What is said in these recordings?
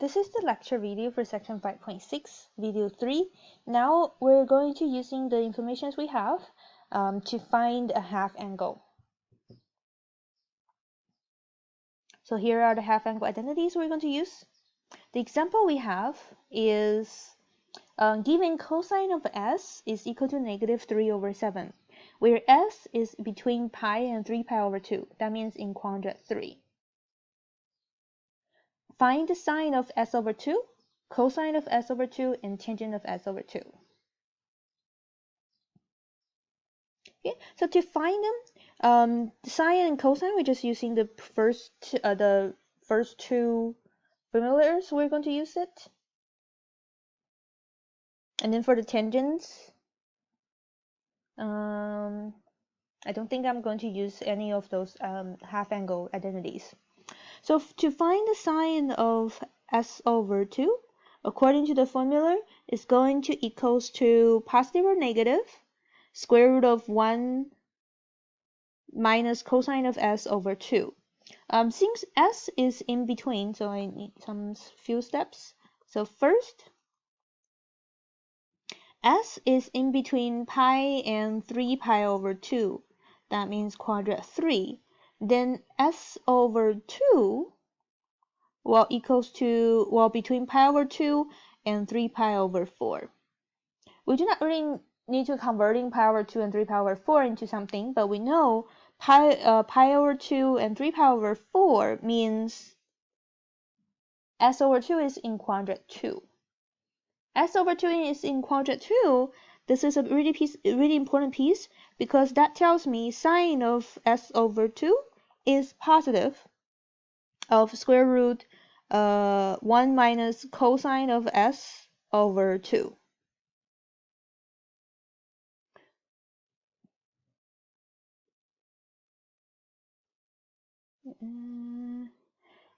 This is the lecture video for section 5.6, video 3. Now we're going to using the information we have to find a half angle. So here are the half angle identities we're going to use. The example we have is given cosine of s is equal to negative 3 over 7, where s is between pi and 3 pi over 2. That means in quadrant 3. Find the sine of s over 2, cosine of s over 2, and tangent of s over 2. Okay, so to find them, sine and cosine, we're just using the first two formulas. We're going to use it, and then for the tangents, I don't think I'm going to use any of those half angle identities. So to find the sine of s over 2, according to the formula, is going to equals to positive or negative square root of 1 minus cosine of s over 2. Since s is in between, so I need some few steps. So first, s is in between pi and 3 pi over 2. That means quadrant 3. Then s over 2 equals to between pi over 2 and 3 pi over 4. We do not really need to converting pi over 2 and 3 pi over 4 into something, but we know pi over 2 and 3 pi over 4 means s over 2 is in quadrant 2. S over 2 is in quadrant 2. This is a really important piece because that tells me sine of s over 2 is positive of square root 1 minus cosine of s over 2.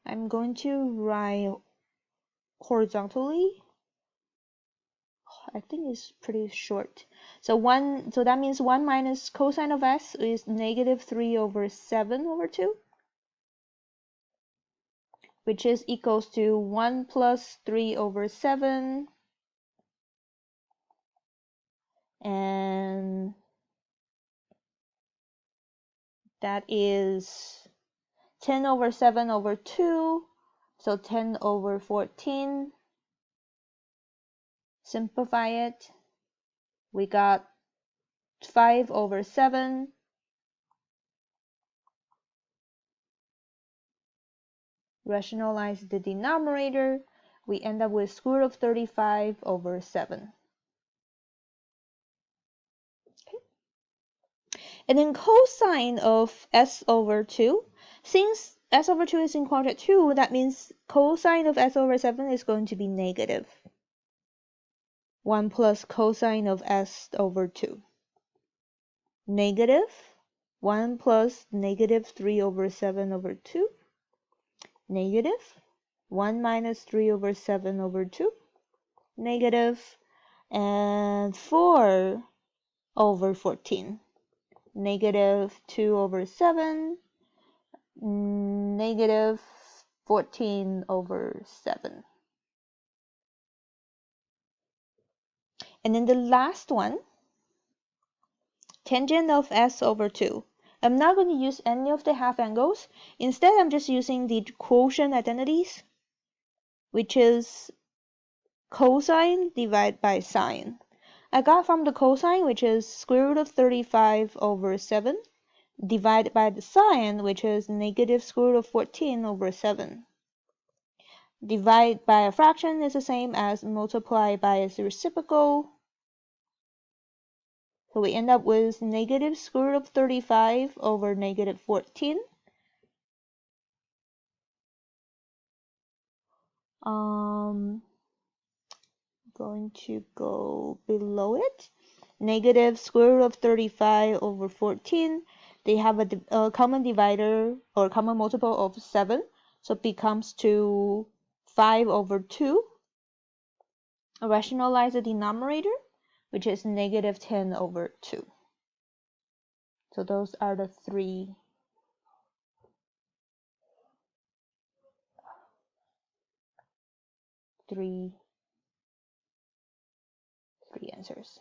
I'm going to write horizontally. I think it's pretty short. So that means 1 minus cosine of s is negative 3 over 7 over 2, which is equals to 1 plus 3 over 7, and that is 10 over 7 over 2, so 10 over 14. Simplify it. We got 5 over 7. Rationalize the denominator. We end up with square root of 35 over 7. Okay. And then cosine of s over 2. Since s over 2 is in quadrant 2, that means cosine of s over 7 is going to be negative 1 plus cosine of s over 2. Negative 1 plus negative 3 over 7 over 2. Negative 1 minus 3 over 7 over 2. Negative, and 4 over 14. Negative 2 over 7. Negative 14 over 7. And then the last one, tangent of s over 2. I'm not going to use any of the half angles. Instead, I'm just using the quotient identities, which is cosine divided by sine. I got from the cosine, which is square root of 35 over 7, divided by the sine, which is negative square root of 14 over 7. Divide by a fraction is the same as multiply by its reciprocal. So we end up with negative square root of 35 over negative 14. Going to go below it. Negative square root of 35 over 14. They have a common divider or common multiple of 7. So it becomes to 5 over 2. Rationalize the denominator, which is negative 10 over 2. So those are the three three answers.